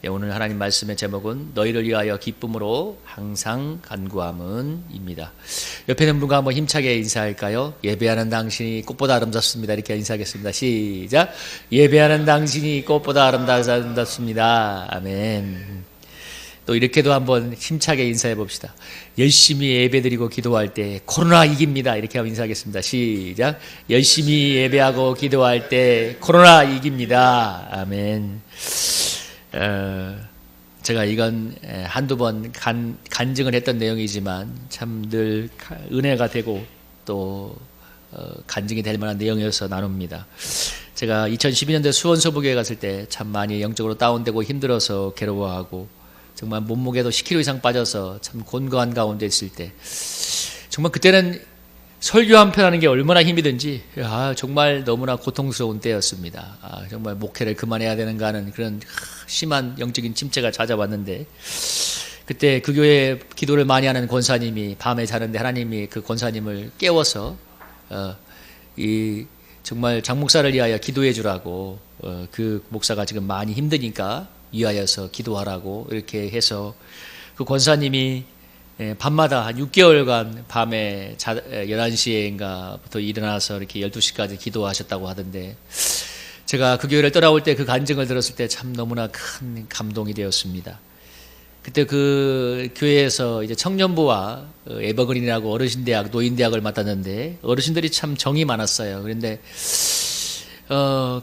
오늘 하나님 말씀의 제목은 너희를 위하여 기쁨으로 항상 간구함은입니다. 옆에 있는 분과 한번 힘차게 인사할까요? 예배하는 당신이 꽃보다 아름답습니다. 이렇게 인사하겠습니다. 시작. 예배하는 당신이 꽃보다 아름답습니다. 아멘. 또 이렇게도 한번 힘차게 인사해 봅시다. 열심히 예배드리고 기도할 때 코로나 이깁니다. 이렇게 한번 인사하겠습니다. 시작. 열심히 예배하고 기도할 때 코로나 이깁니다. 아멘. 제가 이건 한두 번 간증을 했던 내용이지만 참 늘 은혜가 되고 또 간증이 될 만한 내용이어서 나눕니다. 제가 2012년도에 수원서부교회 갔을 때 참 많이 영적으로 다운되고 힘들어서 괴로워하고 정말 몸무게도 10kg 이상 빠져서 참 곤고한 가운데 있을 때 정말 그때는 설교 한 편 하는 게 얼마나 힘이 든지 정말 너무나 고통스러운 때였습니다. 정말 목회를 그만해야 되는가 하는 그런 심한 영적인 침체가 찾아왔는데 그때 그 교회에 기도를 많이 하는 권사님이 밤에 자는데 하나님이 그 권사님을 깨워서 정말 장 목사를 위하여 기도해 주라고 그 목사가 지금 많이 힘드니까 위하여서 기도하라고 이렇게 해서 그 권사님이 밤마다 한 6개월간 밤에 11시인가부터 일어나서 이렇게 12시까지 기도하셨다고 하던데 제가 그 교회를 떠나올 때 그 간증을 들었을 때 참 너무나 큰 감동이 되었습니다. 그때 그 교회에서 이제 청년부와 에버그린이라고 어르신대학, 노인대학을 맡았는데 어르신들이 참 정이 많았어요. 그런데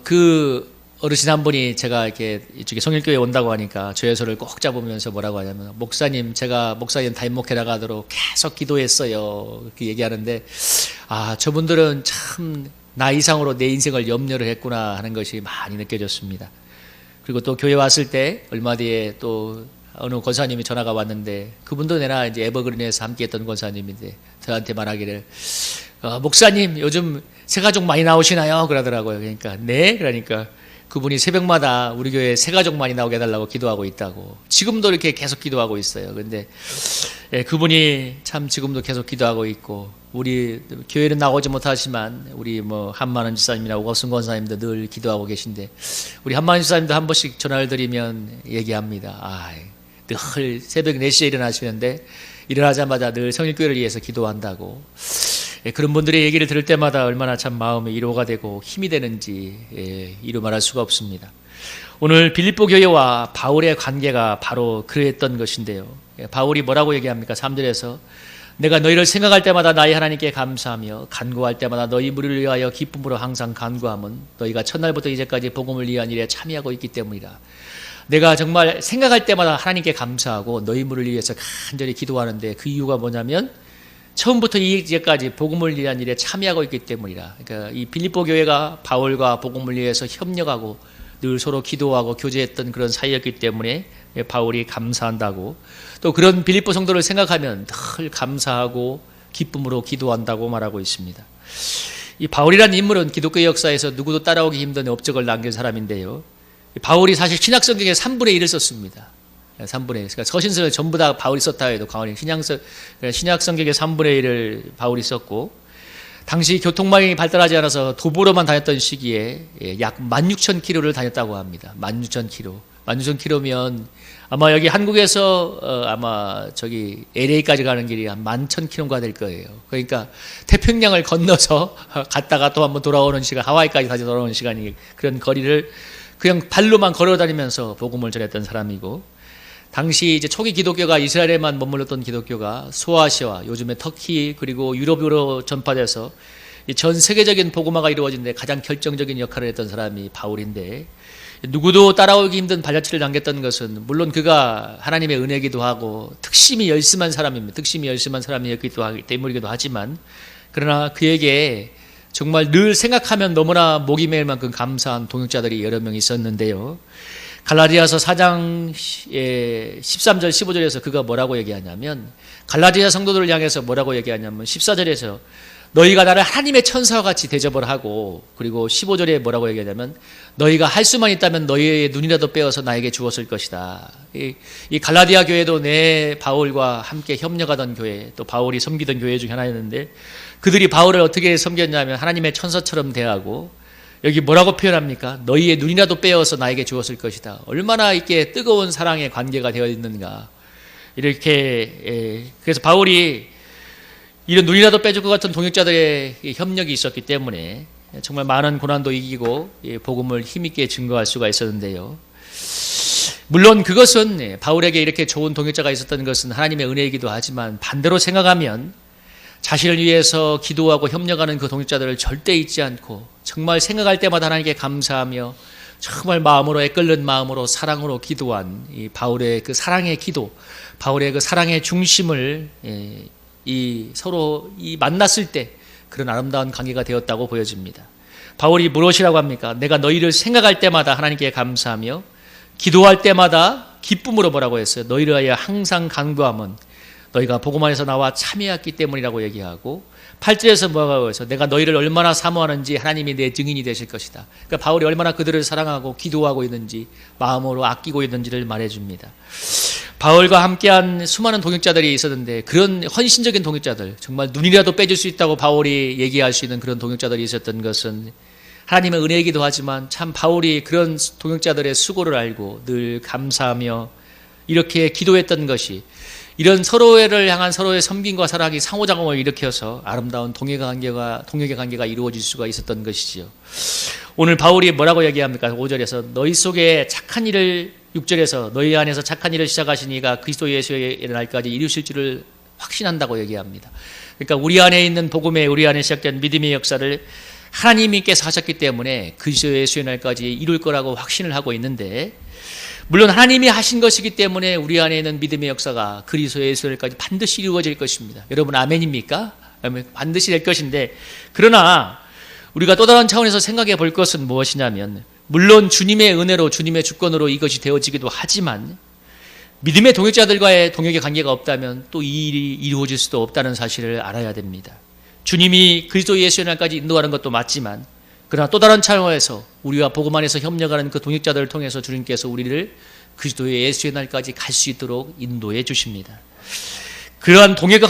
그 어르신 한 분이 제가 이렇게 이쪽에 성일교회에 온다고 하니까 저의 꼭 잡으면서 뭐라고 하냐면 목사님, 제가 목사님 담임 목회 나가도록 계속 기도했어요. 그렇게 얘기하는데 저분들은 참 나 이상으로 내 인생을 염려를 했구나 하는 것이 많이 느껴졌습니다. 그리고 또 교회 왔을 때 얼마 뒤에 또 어느 권사님이 전화가 왔는데 그분도 내가 이제 에버그린에서 함께 했던 권사님인데 저한테 말하기를 목사님 요즘 새가족 많이 나오시나요? 그러더라고요. 그러니까 네? 그러니까 그분이 새벽마다 우리 교회에 새가족 많이 나오게 해달라고 기도하고 있다고. 지금도 이렇게 계속 기도하고 있어요. 근데 그분이 참 지금도 계속 기도하고 있고 우리 교회는 나오지 못하지만 우리 한만원 집사님이나 오갑순 권사님도 늘 기도하고 계신데 우리 한만원 집사님도 한 번씩 전화를 드리면 얘기합니다. 늘 새벽 4시에 일어나시는데 일어나자마자 늘 성일교회를 위해서 기도한다고. 그런 분들의 얘기를 들을 때마다 얼마나 참 마음이 위로가 되고 힘이 되는지 이루 말할 수가 없습니다. 오늘 빌립보 교회와 바울의 관계가 바로 그랬던 것인데요. 바울이 뭐라고 얘기합니까? 3절에서 내가 너희를 생각할 때마다 나의 하나님께 감사하며 간구할 때마다 너희 무리를 위하여 기쁨으로 항상 간구함은 너희가 첫날부터 이제까지 복음을 위한 일에 참여하고 있기 때문이라. 내가 정말 생각할 때마다 하나님께 감사하고 너희 무리를 위해서 간절히 기도하는데 그 이유가 뭐냐면 처음부터 이제까지 복음을 위한 일에 참여하고 있기 때문이라. 그러니까 이 빌립보 교회가 바울과 복음을 위해서 협력하고 늘 서로 기도하고 교제했던 그런 사이였기 때문에 바울이 감사한다고. 또 그런 빌립보 성도를 생각하면 늘 감사하고 기쁨으로 기도한다고 말하고 있습니다. 이 바울이라는 인물은 기독교 역사에서 누구도 따라오기 힘든 업적을 남긴 사람인데요. 바울이 사실 신약 성경의 3분의 1를 썼습니다. 3분의 1. 그러니까 서신서를 전부 다 바울이 썼다 해도 과언이 신약 성경의 3분의 1을 바울이 썼고 당시 교통망이 발달하지 않아서 도보로만 다녔던 시기에 약 16,000km를 다녔다고 합니다. 16,000km. 16,000km면 아마 여기 한국에서 아마 저기 LA까지 가는 길이 한 11,000km가 될 거예요. 그러니까 태평양을 건너서 갔다가 또 한번 돌아오는 시간, 하와이까지 다시 돌아오는 시간이 그런 거리를 그냥 발로만 걸어다니면서 복음을 전했던 사람이고 당시 이제 초기 기독교가 이스라엘에만 머물렀던 기독교가 소아시아, 요즘의 터키 그리고 유럽으로 전파돼서 전 세계적인 복음화가 이루어진데 가장 결정적인 역할을 했던 사람이 바울인데 누구도 따라오기 힘든 발자취를 남겼던 것은 물론 그가 하나님의 은혜이기도 하고 특심이 열심한 사람입니다. 특심이 열심한 사람이었기도 하기 때문이기도 하지만 그러나 그에게 정말 늘 생각하면 너무나 목이 메일 만큼 감사한 동역자들이 여러 명 있었는데요. 갈라디아서 4장 13절 15절에서 그가 뭐라고 얘기하냐면 갈라디아 성도들을 향해서 뭐라고 얘기하냐면 14절에서 너희가 나를 하나님의 천사와 같이 대접을 하고 그리고 15절에 뭐라고 얘기하냐면 너희가 할 수만 있다면 너희의 눈이라도 빼어서 나에게 주었을 것이다. 이 갈라디아 교회도 내 바울과 함께 협력하던 교회 또 바울이 섬기던 교회 중 하나였는데 그들이 바울을 어떻게 섬겼냐면 하나님의 천사처럼 대하고 여기 뭐라고 표현합니까? 너희의 눈이라도 빼어서 나에게 주었을 것이다. 얼마나 이렇게 뜨거운 사랑의 관계가 되어 있는가. 이렇게 그래서 바울이 이런 눈이라도 빼줄 것 같은 동역자들의 협력이 있었기 때문에 정말 많은 고난도 이기고 복음을 힘있게 증거할 수가 있었는데요. 물론 그것은 바울에게 이렇게 좋은 동역자가 있었던 것은 하나님의 은혜이기도 하지만 반대로 생각하면 자신을 위해서 기도하고 협력하는 그 동역자들을 절대 잊지 않고 정말 생각할 때마다 하나님께 감사하며 정말 마음으로 애끓는 마음으로 사랑으로 기도한 이 바울의 그 사랑의 기도, 바울의 그 사랑의 중심을 서로 만났을 때 그런 아름다운 관계가 되었다고 보여집니다. 바울이 무엇이라고 합니까? 내가 너희를 생각할 때마다 하나님께 감사하며 기도할 때마다 기쁨으로 뭐라고 했어요? 너희를 위하여 항상 간구함은 너희가 복음 안에서 나와 참여했기 때문이라고 얘기하고 8절에서 뭐라고 해서 내가 너희를 얼마나 사모하는지 하나님이 내 증인이 되실 것이다. 그러니까 바울이 얼마나 그들을 사랑하고 기도하고 있는지 마음으로 아끼고 있는지를 말해줍니다. 바울과 함께한 수많은 동역자들이 있었는데 그런 헌신적인 동역자들, 정말 눈이라도 빼줄 수 있다고 바울이 얘기할 수 있는 그런 동역자들이 있었던 것은 하나님의 은혜이기도 하지만 참 바울이 그런 동역자들의 수고를 알고 늘 감사하며 이렇게 기도했던 것이 이런 서로를 향한 서로의 섬김과 사랑이 상호작용을 일으켜서 아름다운 동역의 관계가 이루어질 수가 있었던 것이지요. 오늘 바울이 뭐라고 얘기합니까? 5절에서 너희 속에 착한 일을 6절에서 너희 안에서 착한 일을 시작하신 이가 그리스도 예수의 날까지 이루실 줄을 확신한다고 얘기합니다. 그러니까 우리 안에 있는 복음에 우리 안에 시작된 믿음의 역사를 하나님께서 하셨기 때문에 그리스도 예수의 날까지 이룰 거라고 확신을 하고 있는데 물론 하나님이 하신 것이기 때문에 우리 안에 있는 믿음의 역사가 그리스도 예수의 날까지 반드시 이루어질 것입니다. 여러분 아멘입니까? 반드시 될 것인데 그러나 우리가 또 다른 차원에서 생각해 볼 것은 무엇이냐면 물론 주님의 은혜로 주님의 주권으로 이것이 되어지기도 하지만 믿음의 동역자들과의 동역의 관계가 없다면 또 이 일이 이루어질 수도 없다는 사실을 알아야 됩니다. 주님이 그리스도 예수의 날까지 인도하는 것도 맞지만 그러나 또 다른 차원에서 우리와 복음 안에서 협력하는 그 동역자들을 통해서 주님께서 우리를 그리스도의 예수의 날까지 갈 수 있도록 인도해 주십니다. 그러한 동역의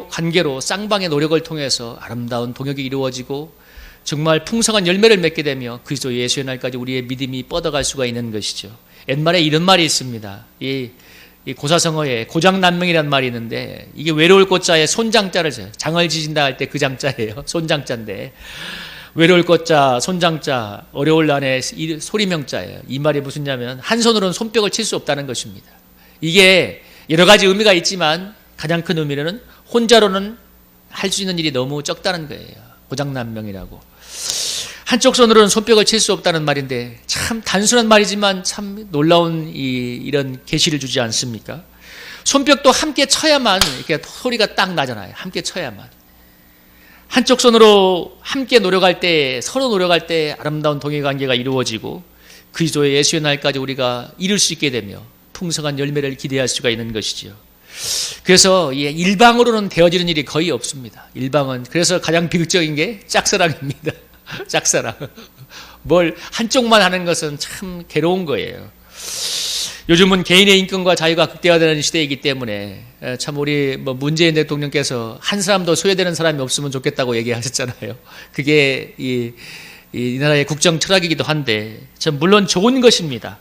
관계로 쌍방의 노력을 통해서 아름다운 동역이 이루어지고 정말 풍성한 열매를 맺게 되며 그리스도 예수의 날까지 우리의 믿음이 뻗어갈 수가 있는 것이죠. 옛말에 이런 말이 있습니다. 이 고사성어에 고장난명이라는 말이 있는데 이게 외로울 꽃자에 손장자를 써요. 장을 지진다 할 때 그 장자예요. 손장자인데 외로울 꽃자, 손장자, 어려울 난에 소리명자예요. 이 말이 무슨냐면 한 손으로는 손뼉을 칠 수 없다는 것입니다. 이게 여러 가지 의미가 있지만 가장 큰 의미는 혼자로는 할 수 있는 일이 너무 적다는 거예요. 고장난명이라고. 한쪽 손으로는 손뼉을 칠 수 없다는 말인데 참 단순한 말이지만 참 놀라운 이런 계시를 주지 않습니까? 손뼉도 함께 쳐야만 이렇게 소리가 딱 나잖아요. 함께 쳐야만. 한쪽 손으로 함께 노력할 때 서로 노력할 때 아름다운 동행관계가 이루어지고 그리스도의 예수의 날까지 우리가 이룰 수 있게 되며 풍성한 열매를 기대할 수가 있는 것이지요. 그래서 일방으로는 되어지는 일이 거의 없습니다. 일방은 그래서 가장 비극적인 게 짝사랑입니다. 짝사랑. 뭘 한쪽만 하는 것은 참 괴로운 거예요. 요즘은 개인의 인권과 자유가 극대화되는 시대이기 때문에 참 우리 문재인 대통령께서 한 사람도 소외되는 사람이 없으면 좋겠다고 얘기하셨잖아요. 그게 이 나라의 국정 철학이기도 한데 참 물론 좋은 것입니다.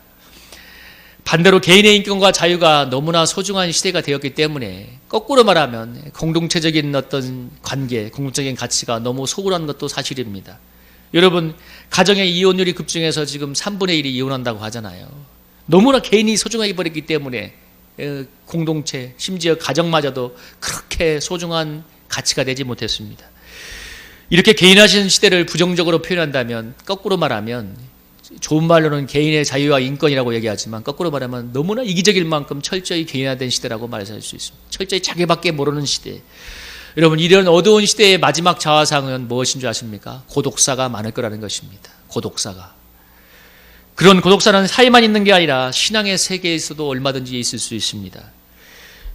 반대로 개인의 인권과 자유가 너무나 소중한 시대가 되었기 때문에 거꾸로 말하면 공동체적인 어떤 관계, 공동적인 가치가 너무 소홀한 것도 사실입니다. 여러분 가정의 이혼율이 급증해서 지금 3분의 1이 이혼한다고 하잖아요. 너무나 개인이 소중하게 버렸기 때문에 공동체, 심지어 가정마저도 그렇게 소중한 가치가 되지 못했습니다. 이렇게 개인화신 시대를 부정적으로 표현한다면 거꾸로 말하면 좋은 말로는 개인의 자유와 인권이라고 얘기하지만 거꾸로 말하면 너무나 이기적일 만큼 철저히 개인화된 시대라고 말할 수 있습니다. 철저히 자기밖에 모르는 시대. 여러분 이런 어두운 시대의 마지막 자화상은 무엇인 줄 아십니까? 고독사가 많을 거라는 것입니다. 고독사가. 그런 고독사는 사회만 있는 게 아니라 신앙의 세계에서도 얼마든지 있을 수 있습니다.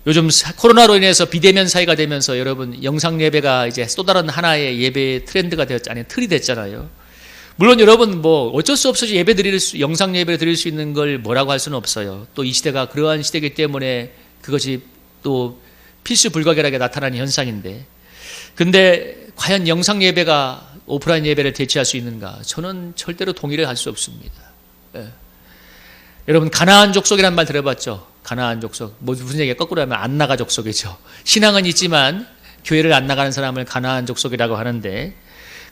요즘 코로나로 인해서 비대면 사회가 되면서 여러분 영상 예배가 이제 또 다른 하나의 예배 트렌드가 되었잖아요. 틀이 됐잖아요. 물론 여러분 어쩔 수 없이 영상 예배를 드릴 수 있는 걸 뭐라고 할 수는 없어요. 또 이 시대가 그러한 시대이기 때문에 그것이 또 필수 불가결하게 나타나는 현상인데 근데 과연 영상 예배가 오프라인 예배를 대체할 수 있는가? 저는 절대로 동의를 할 수 없습니다. 예. 여러분 가나안 족속이라는 말 들어봤죠? 가나안 족속. 무슨 얘기가 거꾸로 하면 안 나가 족속이죠. 신앙은 있지만 교회를 안 나가는 사람을 가나안 족속이라고 하는데,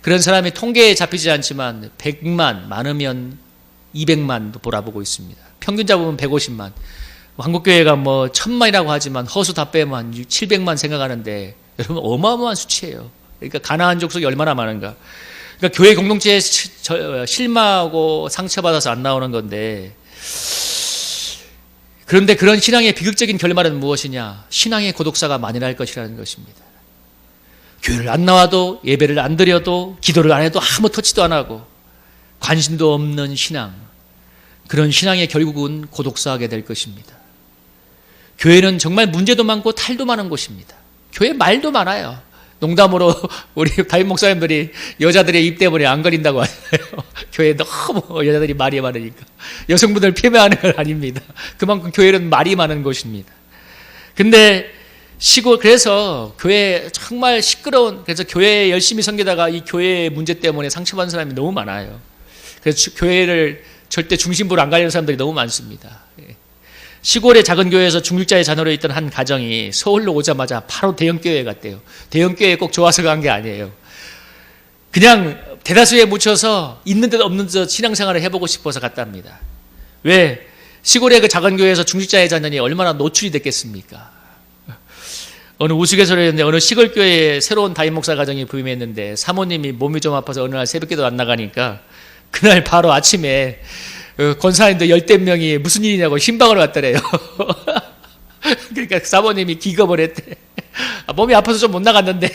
그런 사람이 통계에 잡히지 않지만 100만, 많으면 200만도 몰아보고 있습니다. 평균 잡으면 150만. 한국교회가 뭐 1000만이라고 하지만 허수 다 빼면 한 700만 생각하는데, 여러분 어마어마한 수치예요. 그러니까 가나안 족속이 얼마나 많은가. 그러니까 교회 공동체에 실망하고 상처받아서 안 나오는 건데, 그런데 그런 신앙의 비극적인 결말은 무엇이냐? 신앙의 고독사가 만연할 것이라는 것입니다. 교회를 안 나와도, 예배를 안 드려도, 기도를 안 해도, 아무 터치도 안 하고 관심도 없는 신앙, 그런 신앙의 결국은 고독사하게 될 것입니다. 교회는 정말 문제도 많고 탈도 많은 곳입니다. 교회 말도 많아요. 농담으로 우리 담임 목사님들이 여자들의 입 때문에 안 거린다고 하잖아요. 교회에 너무 여자들이 말이 많으니까. 여성분들 폄훼하는 건 아닙니다. 그만큼 교회는 말이 많은 곳입니다. 근데 그래서 교회 정말 시끄러운, 그래서 교회에 열심히 섬기다가 이 교회의 문제 때문에 상처받은 사람이 너무 많아요. 그래서 교회를 절대 중심부로 안 가려는 사람들이 너무 많습니다. 시골의 작은 교회에서 중직자의 자녀로 있던 한 가정이 서울로 오자마자 바로 대형교회에 갔대요. 대형교회에 꼭 좋아서 간 게 아니에요. 그냥 대다수에 묻혀서 있는 듯 없는 듯 신앙생활을 해보고 싶어서 갔답니다. 왜? 시골의 그 작은 교회에서 중직자의 자녀니 얼마나 노출이 됐겠습니까? 어느 우스갯소리였는데, 어느 시골교회에 새로운 담임 목사 가정이 부임했는데 사모님이 몸이 좀 아파서 어느 날 새벽기도 안 나가니까 그날 바로 아침에 권사님들 10대 명이 무슨 일이냐고 신방을 왔더래요. 그러니까 사모님이 기겁을 했대. 몸이 아파서 좀 못 나갔는데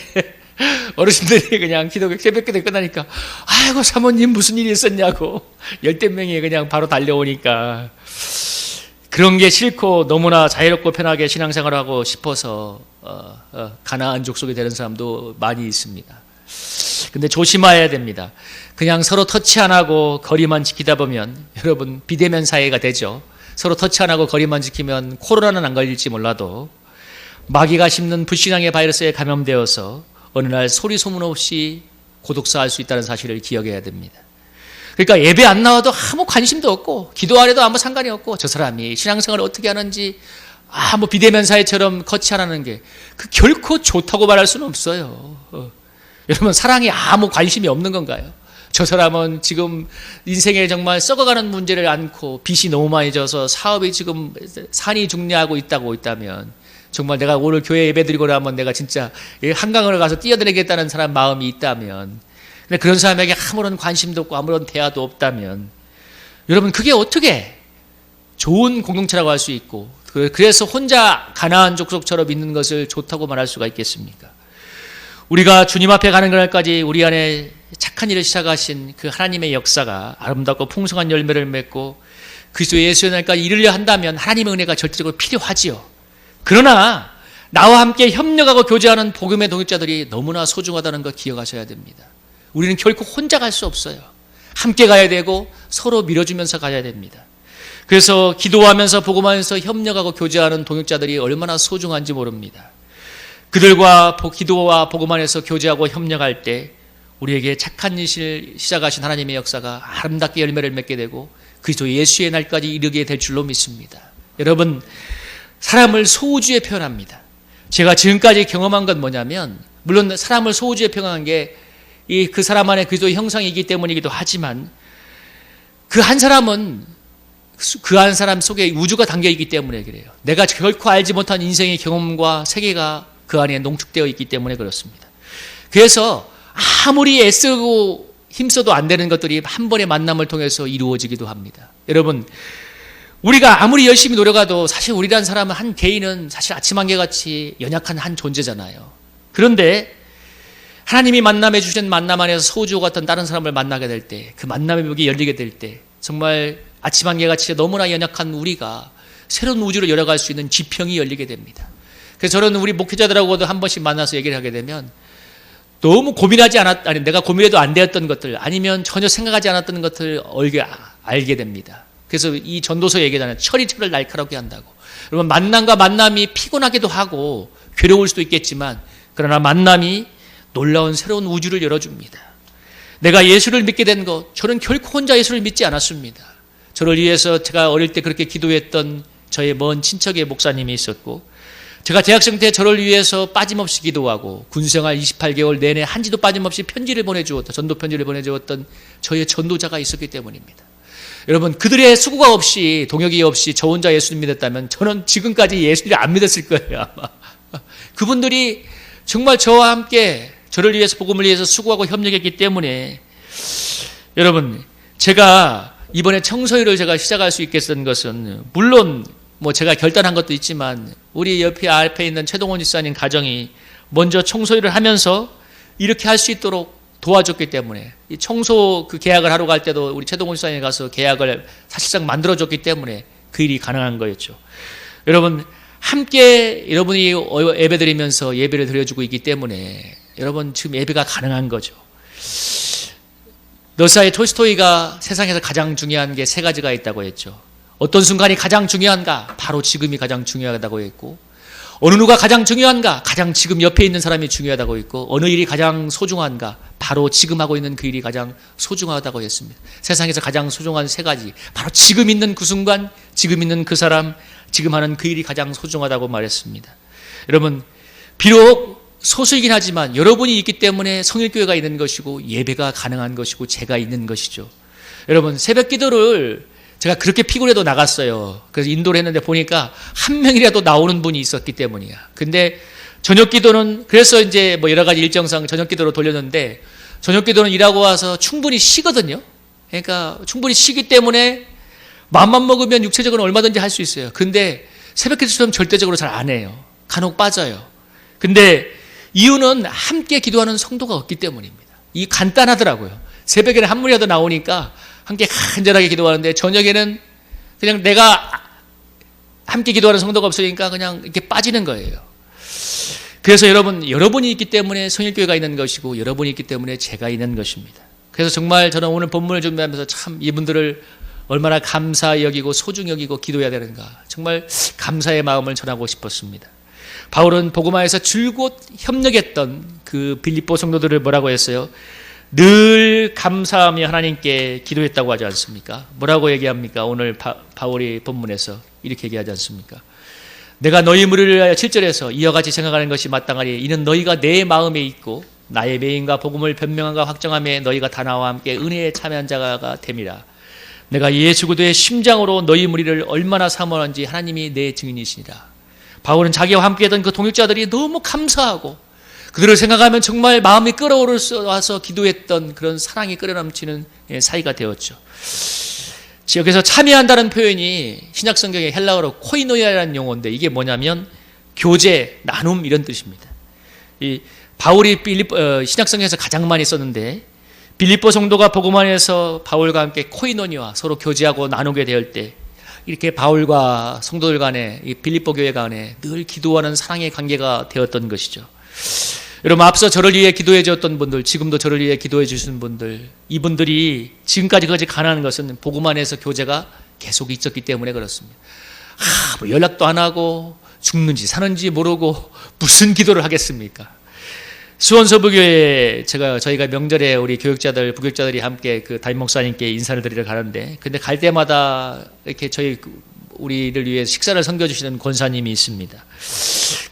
어르신들이 그냥 새벽기도 끝나니까 아이고 사모님 무슨 일이 있었냐고 10대 명이 그냥 바로 달려오니까, 그런 게 싫고 너무나 자유롭고 편하게 신앙생활을 하고 싶어서 가나안 족속이 되는 사람도 많이 있습니다. 근데 조심해야 됩니다. 그냥 서로 터치 안 하고 거리만 지키다 보면 여러분 비대면 사회가 되죠. 서로 터치 안 하고 거리만 지키면 코로나는 안 걸릴지 몰라도 마귀가 심는 불신앙의 바이러스에 감염되어서 어느 날 소리 소문 없이 고독사할 수 있다는 사실을 기억해야 됩니다. 그러니까 예배 안 나와도 아무 관심도 없고 기도 안 해도 아무 상관이 없고 저 사람이 신앙생활을 어떻게 하는지 뭐 비대면 사회처럼 거치 안 하는 게 그 결코 좋다고 말할 수는 없어요. 여러분 사랑에 아무 관심이 없는 건가요? 저 사람은 지금 인생에 정말 썩어가는 문제를 안고 빚이 너무 많이 져서 사업이 지금 산이 중리하고 있다면 정말 내가 오늘 교회 예배 드리고 나면 내가 진짜 한강을 가서 뛰어다니겠다는 사람 마음이 있다면, 근데 그런 사람에게 아무런 관심도 없고 아무런 대화도 없다면 여러분 그게 어떻게 좋은 공동체라고 할 수 있고 그래서 혼자 가나안 족속처럼 있는 것을 좋다고 말할 수가 있겠습니까? 우리가 주님 앞에 가는 그날까지 우리 안에 착한 일을 시작하신 그 하나님의 역사가 아름답고 풍성한 열매를 맺고 그리스도 예수의 날까지 이르려 한다면 하나님의 은혜가 절대적으로 필요하지요. 그러나 나와 함께 협력하고 교제하는 복음의 동역자들이 너무나 소중하다는 걸 기억하셔야 됩니다. 우리는 결코 혼자 갈 수 없어요. 함께 가야 되고 서로 밀어주면서 가야 됩니다. 그래서 기도하면서 복음하면서 협력하고 교제하는 동역자들이 얼마나 소중한지 모릅니다. 그들과 기도와 복음 안에서 교제하고 협력할 때 우리에게 착한 일을 시작하신 하나님의 역사가 아름답게 열매를 맺게 되고 그리스도 예수의 날까지 이르게 될 줄로 믿습니다. 여러분 사람을 소우주에 표현합니다. 제가 지금까지 경험한 건 뭐냐면, 물론 사람을 소우주에 표현한 게 그 사람 안에 그리스도의 형상이기 때문이기도 하지만 그 한 사람은 그 한 사람 속에 우주가 담겨있기 때문에 그래요. 내가 결코 알지 못한 인생의 경험과 세계가 그 안에 농축되어 있기 때문에 그렇습니다. 그래서 아무리 애쓰고 힘써도 안 되는 것들이 한 번의 만남을 통해서 이루어지기도 합니다. 여러분 우리가 아무리 열심히 노력해도 사실 우리란 사람은 한 개인은 사실 아침 한개같이 연약한 한 존재잖아요. 그런데 하나님이 만남해 주신 만남 안에서 소주와 같은 다른 사람을 만나게 될 때, 그 만남의 벽이 열리게 될 때 정말 아침 한개같이 너무나 연약한 우리가 새로운 우주를 열어갈 수 있는 지평이 열리게 됩니다. 그래서 저는 우리 목회자들하고도 한 번씩 만나서 얘기를 하게 되면 너무 고민하지 아니 내가 고민해도 안 되었던 것들 아니면 전혀 생각하지 않았던 것들을 알게 됩니다. 그래서 이 전도서 얘기잖아요. 철이 철을 날카롭게 한다고. 여러분 만남과 만남이 피곤하기도 하고 괴로울 수도 있겠지만 그러나 만남이 놀라운 새로운 우주를 열어줍니다. 내가 예수를 믿게 된 것, 저는 결코 혼자 예수를 믿지 않았습니다. 저를 위해서 제가 어릴 때 그렇게 기도했던 저의 먼 친척의 목사님이 있었고, 제가 대학생 때 저를 위해서 빠짐없이 기도하고 군생활 28개월 내내 한지도 빠짐없이 편지를 보내주었던, 전도 편지를 보내주었던 저의 전도자가 있었기 때문입니다. 여러분, 그들의 수고가 없이, 동역이 없이 저 혼자 예수를 믿었다면 저는 지금까지 예수를 안 믿었을 거예요, 아마. 그분들이 정말 저와 함께 저를 위해서, 복음을 위해서 수고하고 협력했기 때문에, 여러분, 제가 이번에 청소일을 제가 시작할 수 있게 된 것은, 물론 뭐 제가 결단한 것도 있지만 우리 옆에 앞에 있는 최동원 집사님 가정이 먼저 청소일을 하면서 이렇게 할 수 있도록 도와줬기 때문에, 이 청소 그 계약을 하러 갈 때도 우리 최동원 집사님이 가서 계약을 사실상 만들어줬기 때문에 그 일이 가능한 거였죠. 여러분, 함께 여러분이 예배드리면서 예배를 드려주고 있기 때문에 여러분 지금 예배가 가능한 거죠. 러시아의 톨스토이가 세상에서 가장 중요한 게 세 가지가 있다고 했죠. 어떤 순간이 가장 중요한가? 바로 지금이 가장 중요하다고 했고, 어느 누가 가장 중요한가? 가장 지금 옆에 있는 사람이 중요하다고 했고, 어느 일이 가장 소중한가? 바로 지금 하고 있는 그 일이 가장 소중하다고 했습니다. 세상에서 가장 소중한 세 가지, 바로 지금 있는 그 순간, 지금 있는 그 사람, 지금 하는 그 일이 가장 소중하다고 말했습니다. 여러분, 비록 소수이긴 하지만 여러분이 있기 때문에 성일교회가 있는 것이고 예배가 가능한 것이고 제가 있는 것이죠. 여러분, 새벽 기도를 제가 그렇게 피곤해도 나갔어요. 그래서 인도를 했는데 보니까 한 명이라도 나오는 분이 있었기 때문이야. 근데 저녁 기도는, 그래서 이제 뭐 여러 가지 일정상 저녁 기도로 돌렸는데, 저녁 기도는 일하고 와서 충분히 쉬거든요. 그러니까 충분히 쉬기 때문에 마음만 먹으면 육체적으로 얼마든지 할 수 있어요. 근데 새벽 기도처럼 절대적으로 잘 안 해요. 간혹 빠져요. 근데 이유는 함께 기도하는 성도가 없기 때문입니다. 이 간단하더라고요. 새벽에는 한 분이라도 나오니까 함께 간절하게 기도하는데, 저녁에는 그냥 내가 함께 기도하는 성도가 없으니까 그냥 이렇게 빠지는 거예요. 그래서 여러분이 있기 때문에 성일교회가 있는 것이고 여러분이 있기 때문에 제가 있는 것입니다. 그래서 정말 저는 오늘 본문을 준비하면서 참 이분들을 얼마나 감사히 여기고 소중히 여기고 기도해야 되는가, 정말 감사의 마음을 전하고 싶었습니다. 바울은 복음화에서 줄곧 협력했던 그 빌립보 성도들을 뭐라고 했어요? 늘 감사하며 하나님께 기도했다고 하지 않습니까? 뭐라고 얘기합니까? 오늘 바울이 본문에서 이렇게 얘기하지 않습니까? 내가 너희 무리를 위하여 7절에서 이와 같이 생각하는 것이 마땅하니 이는 너희가 내 마음에 있고 나의 매임과 복음을 변명함과 확정함에 너희가 다 나와 함께 은혜에 참여한 자가 됨이라. 내가 예수 그리스도의 심장으로 너희 무리를 얼마나 사모하는지 하나님이 내 증인이시니라. 바울은 자기와 함께했던 그 동역자들이 너무 감사하고 그들을 생각하면 정말 마음이 끓어올라서 기도했던 그런 사랑이 끓어넘치는 사이가 되었죠. 여기서 참여한다는 표현이 신약 성경의 헬라어로 코이노니아라는 용어인데, 이게 뭐냐면 교제, 나눔 이런 뜻입니다. 이 바울이 신약 성경에서 가장 많이 썼는데, 빌립보 성도가 복음 안에서 바울과 함께 코이노니아, 서로 교제하고 나누게 될 때 이렇게 바울과 성도들 간에, 이 빌립보 교회 간에 늘 기도하는 사랑의 관계가 되었던 것이죠. 여러분, 앞서 저를 위해 기도해 주었던 분들, 지금도 저를 위해 기도해 주시는 분들, 이분들이 지금까지 가능한 것은 복음 안에서 교제가 계속 있었기 때문에 그렇습니다. 뭐 연락도 안 하고 죽는지 사는지 모르고 무슨 기도를 하겠습니까? 수원서부교회에 저희가 명절에 우리 교육자들, 부교육자들이 함께 그 담임 목사님께 인사를 드리러 가는데, 근데 갈 때마다 이렇게 우리를 위해 식사를 섬겨주시는 권사님이 있습니다.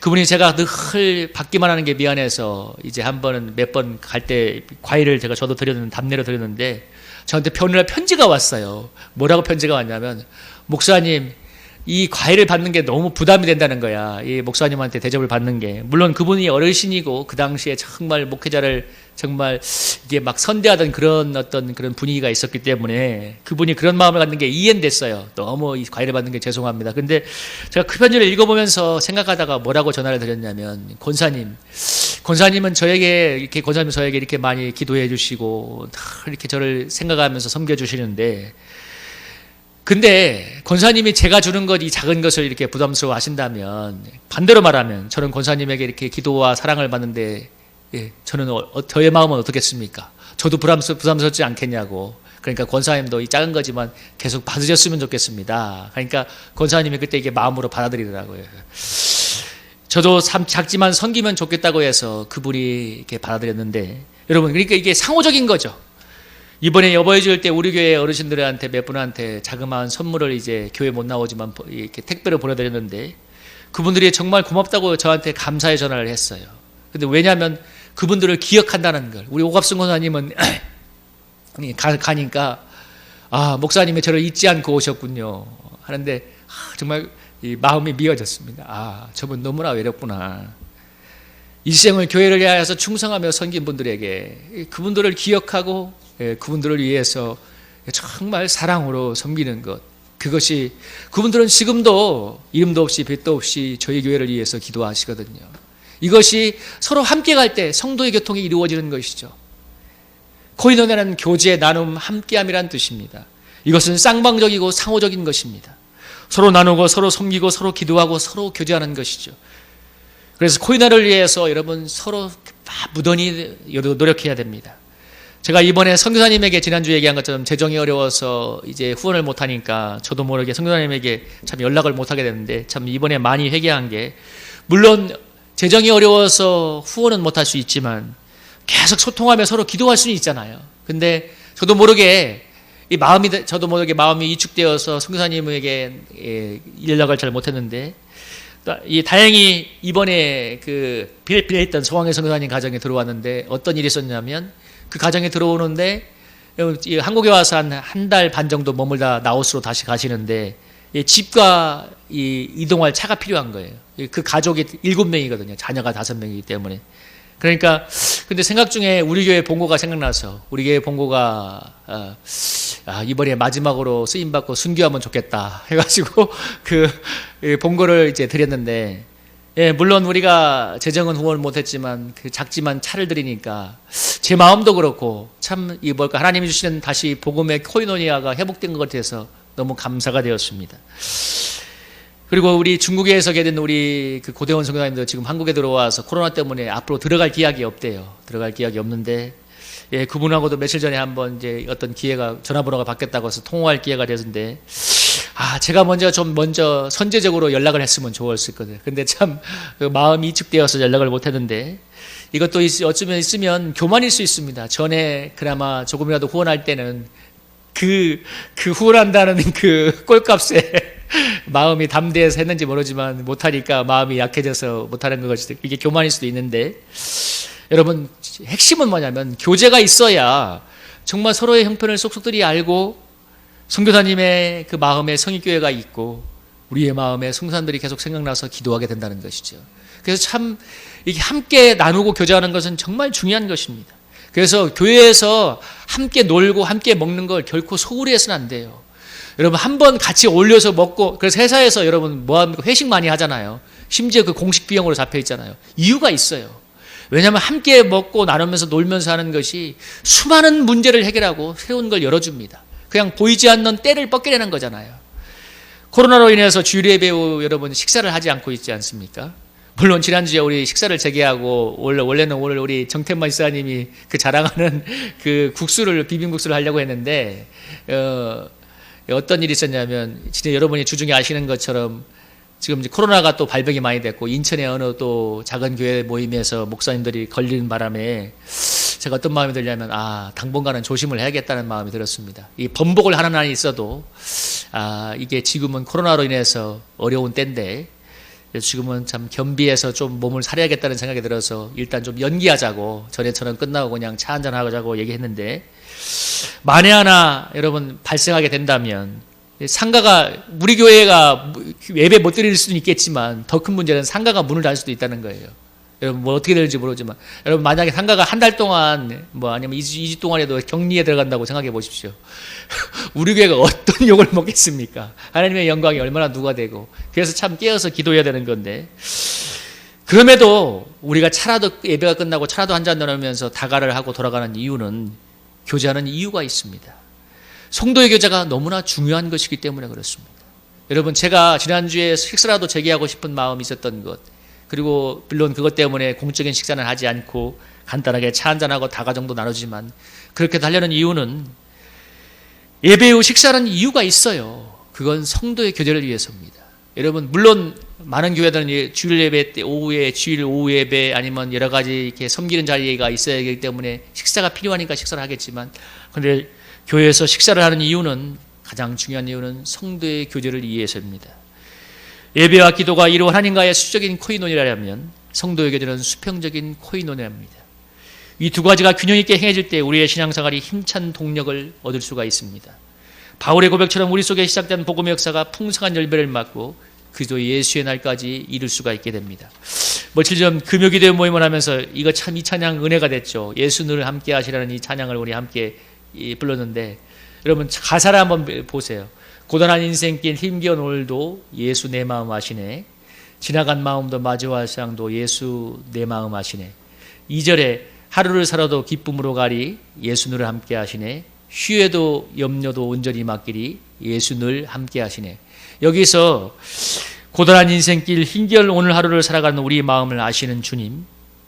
그분이 제가 늘 받기만 하는 게 미안해서 이제 한 번은 몇 번 갈 때 과일을 저도 답례로 드렸는데, 저한테 편지가 왔어요. 뭐라고 편지가 왔냐면, 목사님, 이 과외를 받는 게 너무 부담이 된다는 거야. 이 목사님한테 대접을 받는 게. 물론 그분이 어르신이고 그 당시에 정말 목회자를 정말 이게 막 선대하던 그런 그런 분위기가 있었기 때문에 그분이 그런 마음을 갖는 게 이해는 됐어요. 너무 이 과외를 받는 게 죄송합니다. 근데 제가 그 편지를 읽어보면서 생각하다가 뭐라고 전화를 드렸냐면, 권사님은 저에게 이렇게 많이 기도해 주시고 이렇게 저를 생각하면서 섬겨주시는데, 근데 권사님이 제가 주는 것, 이 작은 것을 이렇게 부담스러워 하신다면, 반대로 말하면 저는 권사님에게 이렇게 기도와 사랑을 받는데 저는 저의 마음은 어떻겠습니까? 저도 부담스럽지 않겠냐고. 그러니까 권사님도 이 작은 거지만 계속 받으셨으면 좋겠습니다. 그러니까 권사님이 그때 이게 마음으로 받아들이더라고요. 저도 작지만 섬기면 좋겠다고 해서 그분이 이렇게 받아들였는데, 여러분, 그러니까 이게 상호적인 거죠. 이번에 여보해질 때 우리 교회 어르신들한테 몇 분한테 자그마한 선물을 이제 교회 못 나오지만 이렇게 택배로 보내드렸는데 그분들이 정말 고맙다고 저한테 감사의 전화를 했어요. 근데 왜냐하면 그분들을 기억한다는 걸. 우리 오갑승 권사님은 가니까 목사님이 저를 잊지 않고 오셨군요 하는데 정말 이 마음이 미어졌습니다. 저분 너무나 외롭구나. 일생을 교회를 위하여서 충성하며 섬긴 분들에게 그분들을 기억하고 그분들을 위해서 정말 사랑으로 섬기는 것, 그것이 그분들은 지금도 이름도 없이 빛도 없이 저희 교회를 위해서 기도하시거든요. 이것이 서로 함께 갈 때 성도의 교통이 이루어지는 것이죠. 코이노냐는 교제, 나눔, 함께함이란 뜻입니다. 이것은 쌍방적이고 상호적인 것입니다. 서로 나누고 서로 섬기고 서로 기도하고 서로 교제하는 것이죠. 그래서 코이노냐를 위해서 여러분 서로 무던히 노력해야 됩니다. 제가 이번에 선교사님에게 지난주에 얘기한 것처럼 재정이 어려워서 이제 후원을 못하니까 저도 모르게 선교사님에게 참 연락을 못하게 됐는데 참 이번에 많이 회개한 게, 물론 재정이 어려워서 후원은 못할 수 있지만 계속 소통하며 서로 기도할 수는 있잖아요. 근데 저도 모르게 마음이 위축되어서 선교사님에게 연락을 잘 못했는데, 다행히 이번에 그 빌레이던 서왕의 선교사님 가정에 들어왔는데 어떤 일이 있었냐면, 그 가정에 들어오는데 한국에 와서 한 달 반 정도 머물다 나우스로 다시 가시는데 집과 이동할 차가 필요한 거예요. 그 가족이 7명이거든요. 자녀가 5명이기 때문에. 그러니까 근데 생각 중에 우리 교회 본고가 생각나서, 우리 교회 본고가 이번에 마지막으로 쓰임 받고 순교하면 좋겠다 해가지고 그 본고를 이제 드렸는데, 물론 우리가 재정은 후원을 못했지만 그 작지만 차를 드리니까 제 마음도 그렇고 참 하나님이 주시는 다시 복음의 코이노니아가 회복된 것 같아서 너무 감사가 되었습니다. 그리고 우리 중국에서 계신 우리 그 고대원 선교사님도 지금 한국에 들어와서 코로나 때문에 앞으로 들어갈 기약이 없대요. 들어갈 기약이 없는데, 그분하고도 며칠 전에 한번 이제 어떤 기회가, 전화번호가 바뀌었다고 해서 통화할 기회가 됐는데, 제가 먼저 선제적으로 연락을 했으면 좋았을 거예요. 근데 참 마음이 위축되어서 연락을 못 했는데, 이것도 어쩌면 있으면 교만일 수 있습니다. 전에 그나마 조금이라도 후원할 때는 그 후원한다는 그 꼴값에 마음이 담대해서 했는지 모르지만 못하니까 마음이 약해져서 못하는 것이, 이게 교만일 수도 있는데, 여러분 핵심은 뭐냐면 교제가 있어야 정말 서로의 형편을 속속들이 알고 선교사님의 그 마음에 성의교회가 있고 우리의 마음에 성도들이 계속 생각나서 기도하게 된다는 것이죠. 그래서 참 이게 함께 나누고 교제하는 것은 정말 중요한 것입니다. 그래서 교회에서 함께 놀고 함께 먹는 걸 결코 소홀히 해서는 안 돼요. 여러분 한번 같이 어울려서 먹고, 그래서 회사에서 여러분 뭐합니까? 회식 많이 하잖아요. 심지어 그 공식 비용으로 잡혀 있잖아요. 이유가 있어요. 왜냐하면 함께 먹고 나누면서 놀면서 하는 것이 수많은 문제를 해결하고 새로운 걸 열어줍니다. 그냥 보이지 않는 때를 뻗겨내는 거잖아요. 코로나로 인해서 주일예 배우 여러분 식사를 하지 않고 있지 않습니까? 물론 지난주에 우리 식사를 재개하고 원래는 오늘 우리 정태만 지사님이 그 자랑하는 그 비빔국수를 하려고 했는데, 어떤 일이 있었냐면, 진짜 여러분이 주중에 아시는 것처럼 지금 이제 코로나가 또 발병이 많이 됐고 인천의 어느 또 작은 교회 모임에서 목사님들이 걸리는 바람에 제가 어떤 마음이 들냐면, 당분간은 조심을 해야겠다는 마음이 들었습니다. 이 번복을 하는 한이 있어도 이게 지금은 코로나로 인해서 어려운 때인데 지금은 참 겸비해서 좀 몸을 사려야겠다는 생각이 들어서 일단 좀 연기하자고, 전에처럼 끝나고 그냥 차 한잔 하자고 얘기했는데, 만에 하나 여러분 발생하게 된다면 상가가, 우리 교회가 예배 못 드릴 수는 있겠지만 더 큰 문제는 상가가 문을 닫을 수도 있다는 거예요. 여러분 뭐 어떻게 될지 모르지만, 여러분 만약에 상가가 한 달 동안 아니면 2주 동안에도 격리에 들어간다고 생각해 보십시오. 우리 교회가 어떤 욕을 먹겠습니까? 하나님의 영광이 얼마나 누가 되고. 그래서 참 깨어서 기도해야 되는 건데, 그럼에도 우리가 차라도 예배가 끝나고 차라도 한 잔 나누면서 다가를 하고 돌아가는 이유는, 교제하는 이유가 있습니다. 성도의 교제가 너무나 중요한 것이기 때문에 그렇습니다. 여러분 제가 지난주에 식사라도 재개하고 싶은 마음이 있었던 것, 그리고 물론 그것 때문에 공적인 식사는 하지 않고 간단하게 차 한잔하고 다가 정도 나누지만, 그렇게 하려는 이유는, 예배 후 식사는 이유가 있어요. 그건 성도의 교제를 위해서입니다. 여러분, 물론 많은 교회들은 주일 예배 때 주일 오후 예배 아니면 여러 가지 이렇게 섬기는 자리가 있어야 하기 때문에 식사가 필요하니까 식사를 하겠지만, 그런데 교회에서 식사를 하는 이유는, 가장 중요한 이유는 성도의 교제를 위해서입니다. 예배와 기도가 이루 하나님과의 수적인 코이노니라면 성도의 교제는 수평적인 코이노니랍니다. 이 두 가지가 균형 있게 행해질 때 우리의 신앙생활이 힘찬 동력을 얻을 수가 있습니다. 바울의 고백처럼 우리 속에 시작된 복음의 역사가 풍성한 열매를 맞고 그리스도 예수의 날까지 이룰 수가 있게 됩니다. 며칠 전 금요기도회 모임을 하면서 이 찬양 은혜가 됐죠. 예수 늘 함께 하시라는 이 찬양을 우리 함께 불렀는데, 여러분 가사를 한번 보세요. 고단한 인생길 힘겨운 오늘도 예수 내 마음 아시네. 지나간 마음도 마주할 상도 예수 내 마음 아시네. 2절에 하루를 살아도 기쁨으로 가리 예수 늘 함께 하시네. 휴에도 염려도 온전히 맡기리 예수 늘 함께 하시네. 여기서 고단한 인생길 힘겨운 오늘 하루를 살아가는 우리 마음을 아시는 주님,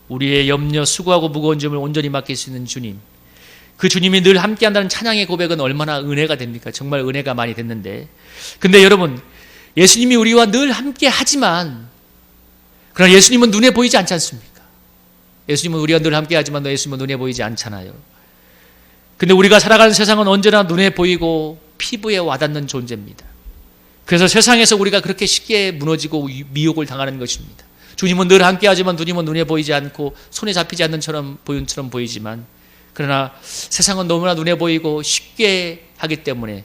우리의 염려 수고하고 무거운 점을 온전히 맡길 수 있는 주님, 그 주님이 늘 함께한다는 찬양의 고백은 얼마나 은혜가 됩니까? 정말 은혜가 많이 됐는데, 근데 여러분, 예수님이 우리와 늘 함께 하지만, 그러나 예수님은 눈에 보이지 않지 않습니까? 예수님은 우리와 늘 함께 하지만 예수님은 눈에 보이지 않잖아요. 근데 우리가 살아가는 세상은 언제나 눈에 보이고 피부에 와닿는 존재입니다. 그래서 세상에서 우리가 그렇게 쉽게 무너지고 미혹을 당하는 것입니다. 주님은 늘 함께 하지만 주님은 눈에 보이지 않고 손에 잡히지 않는 처럼 보이지만, 그러나 세상은 너무나 눈에 보이고 쉽게 하기 때문에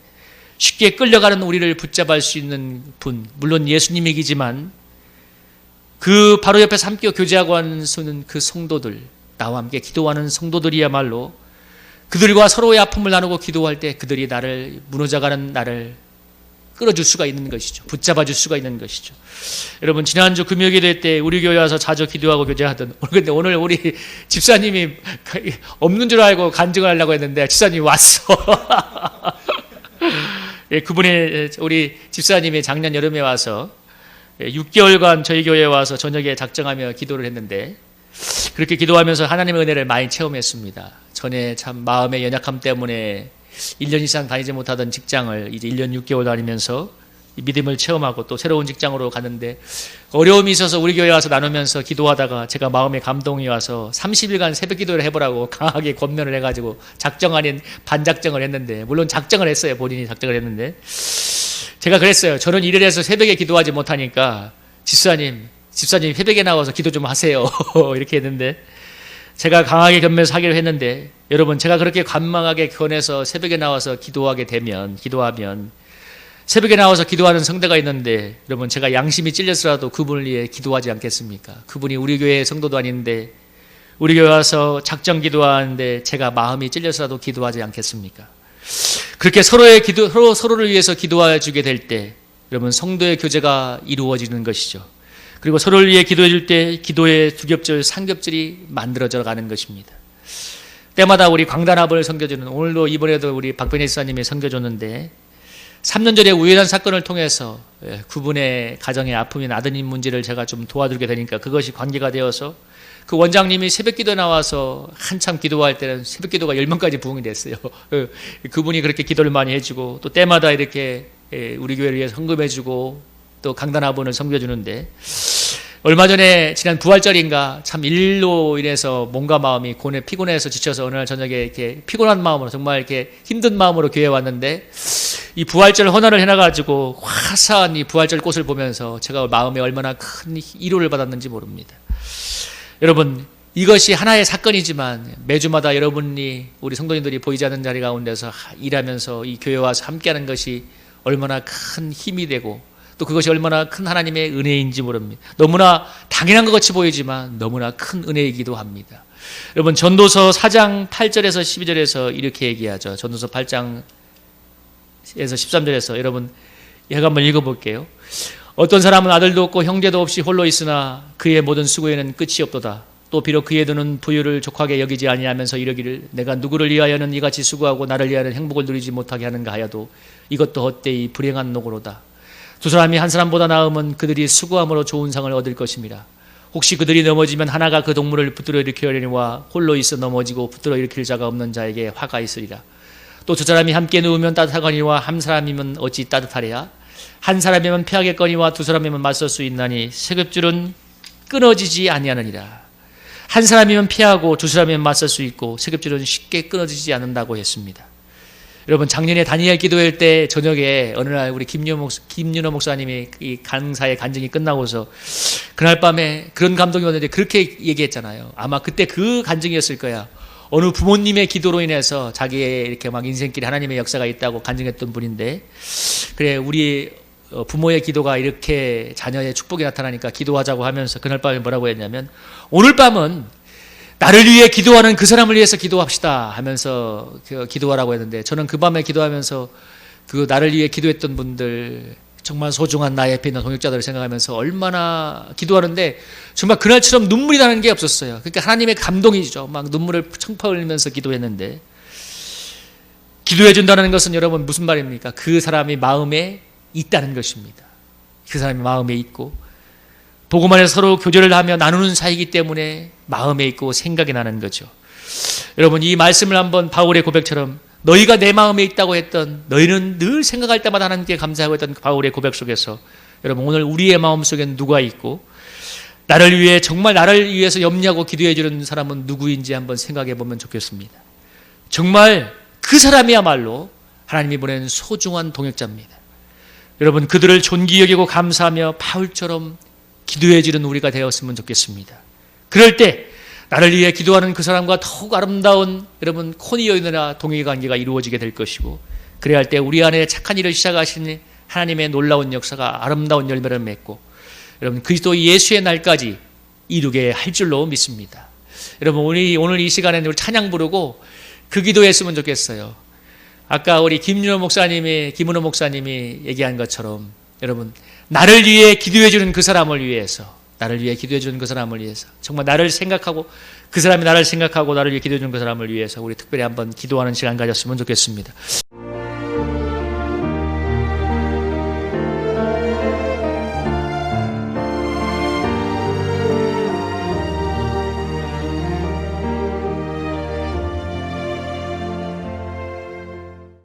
쉽게 끌려가는 우리를 붙잡을 수 있는 분, 물론 예수님이기지만 그 바로 옆에서 함께 교제하고 하는 그 성도들, 나와 함께 기도하는 성도들이야말로 그들과 서로의 아픔을 나누고 기도할 때 그들이 무너져가는 나를 끌어줄 수가 있는 것이죠. 붙잡아 줄 수가 있는 것이죠. 여러분, 지난주 금요기도회 때 우리 교회 와서 자주 기도하고 교제하던, 근데 오늘 우리 집사님이 없는 줄 알고 간증을 하려고 했는데 집사님이 왔어. 그분이, 우리 집사님이 작년 여름에 와서 6개월간 저희 교회에 와서 저녁에 작정하며 기도를 했는데, 그렇게 기도하면서 하나님의 은혜를 많이 체험했습니다. 전에 참 마음의 연약함 때문에 1년 이상 다니지 못하던 직장을 이제 1년 6개월 다니면서 믿음을 체험하고 또 새로운 직장으로 갔는데, 어려움이 있어서 우리 교회 와서 나누면서 기도하다가 제가 마음에 감동이 와서 30일간 새벽 기도를 해보라고 강하게 권면을 해가지고 작정 아닌 반작정을 했는데, 물론 작정을 했어요. 본인이 작정을 했는데 제가 그랬어요. 저는 일을 해서 새벽에 기도하지 못하니까 집사님 새벽에 나와서 기도 좀 하세요. 이렇게 했는데, 제가 강하게 견면서 하기로 했는데, 여러분, 제가 그렇게 간망하게 권해서 새벽에 나와서 기도하면 새벽에 나와서 기도하는 성대가 있는데, 여러분, 제가 양심이 찔려서라도 그분을 위해 기도하지 않겠습니까? 그분이 우리 교회 성도도 아닌데 우리 교회 와서 작정 기도하는데 제가 마음이 찔려서라도 기도하지 않겠습니까? 그렇게 서로를 위해서 기도해 주게 될 때 여러분, 성도의 교제가 이루어지는 것이죠. 그리고 서로를 위해 기도해 줄 때 기도의 두 겹줄, 삼겹줄이 만들어져 가는 것입니다. 때마다 우리 광단합을 섬겨주는, 오늘도 이번에도 우리 박변희 지사님이 섬겨줬는데, 3년 전에 우연한 사건을 통해서 그분의 가정의 아픔인 아드님 문제를 제가 좀 도와드리게 되니까 그것이 관계가 되어서 그 원장님이 새벽 기도에 나와서 한참 기도할 때는 새벽 기도가 10명까지 부흥이 됐어요. 그분이 그렇게 기도를 많이 해주고, 또 때마다 이렇게 우리 교회를 위해서 헌금해주고, 또 강단합원을 섬겨주는데, 얼마 전에 지난 부활절인가 참 일로 인해서 몸과 마음이 피곤해서 지쳐서 어느 날 저녁에 이렇게 피곤한 마음으로, 정말 이렇게 힘든 마음으로 교회에 왔는데, 이 부활절 헌화를 해놔가지고 화사한 이 부활절 꽃을 보면서 제가 마음에 얼마나 큰 위로를 받았는지 모릅니다. 여러분, 이것이 하나의 사건이지만 매주마다 여러분이, 우리 성도님들이 보이지 않는 자리 가운데서 일하면서 이 교회에 와서 함께하는 것이 얼마나 큰 힘이 되고, 또 그것이 얼마나 큰 하나님의 은혜인지 모릅니다. 너무나 당연한 것 같이 보이지만 너무나 큰 은혜이기도 합니다. 여러분, 전도서 4장 8절에서 12절에서 이렇게 얘기하죠. 전도서 8장에서 13절에서 여러분, 이거 한번 읽어볼게요. 어떤 사람은 아들도 없고 형제도 없이 홀로 있으나 그의 모든 수고에는 끝이 없도다. 또 비록 그의 눈은 부유를 족하게 여기지 아니하면서 이러기를 내가 누구를 위하여는 이같이 수고하고 나를 위하여는 행복을 누리지 못하게 하는가 하여도 이것도 헛되이 불행한 노고로다. 두 사람이 한 사람보다 나음은 그들이 수고함으로 좋은 상을 얻을 것입니다. 혹시 그들이 넘어지면 하나가 그 동물을 붙들어 일으키려니와 홀로 있어 넘어지고 붙들어 일으킬 자가 없는 자에게 화가 있으리라. 또 두 사람이 함께 누우면 따뜻하거니와 한 사람이면 어찌 따뜻하랴. 한 사람이면 피하겠거니와 두 사람이면 맞설 수 있나니 세급줄은 끊어지지 아니하느니라. 한 사람이면 피하고 두 사람이면 맞설 수 있고 세급줄은 쉽게 끊어지지 않는다고 했습니다. 여러분, 작년에 다니엘 기도회 때 저녁에 어느 날 우리 김윤호 목사님이 이 강사의 간증이 끝나고서 그날 밤에 그런 감동이 왔는데 그렇게 얘기했잖아요. 아마 그때 그 간증이었을 거야. 어느 부모님의 기도로 인해서 자기의 이렇게 막 인생길에 하나님의 역사가 있다고 간증했던 분인데, 그래, 우리 부모의 기도가 이렇게 자녀의 축복이 나타나니까 기도하자고 하면서 그날 밤에 뭐라고 했냐면, 오늘 밤은 나를 위해 기도하는 그 사람을 위해서 기도합시다 하면서 기도하라고 했는데, 저는 그 밤에 기도하면서 그 나를 위해 기도했던 분들, 정말 소중한 나의 옆에 있는 동역자들을 생각하면서 얼마나 기도하는데 정말 그날처럼 눈물이 나는 게 없었어요. 그러니까 하나님의 감동이죠. 막 눈물을 청파 흘리면서 기도했는데, 기도해 준다는 것은 여러분 무슨 말입니까? 그 사람이 마음에 있다는 것입니다. 그 사람이 마음에 있고, 복음 안에서 서로 교제를 하며 나누는 사이이기 때문에 마음에 있고 생각이 나는 거죠. 여러분, 이 말씀을 한번 바울의 고백처럼 너희가 내 마음에 있다고 했던, 너희는 늘 생각할 때마다 하나님께 감사하고 했던 바울의 고백 속에서 여러분, 오늘 우리의 마음 속에는 누가 있고 나를 위해, 정말 나를 위해서 염려하고 기도해 주는 사람은 누구인지 한번 생각해 보면 좋겠습니다. 정말 그 사람이야말로 하나님이 보낸 소중한 동역자입니다. 여러분, 그들을 존귀 여기고 감사하며 바울처럼 기도해 주는 우리가 되었으면 좋겠습니다. 그럴 때 나를 위해 기도하는 그 사람과 더욱 아름다운 여러분 코니어이나 동행관계가 이루어지게 될 것이고, 그래야 할 때 우리 안에 착한 일을 시작하신 하나님의 놀라운 역사가 아름다운 열매를 맺고 여러분 그리스도 예수의 날까지 이루게 할 줄로 믿습니다. 여러분, 우리 오늘 이 시간에는 우리 찬양 부르고 그 기도했으면 좋겠어요. 아까 우리 김은호 목사님이 얘기한 것처럼 여러분, 나를 위해 기도해 주는 그 사람을 위해서, 나를 위해 기도해 주는 그 사람을 위해서, 정말 나를 생각하고 그 사람이 나를 생각하고 나를 위해 기도해 주는 그 사람을 위해서 우리 특별히 한번 기도하는 시간 가졌으면 좋겠습니다.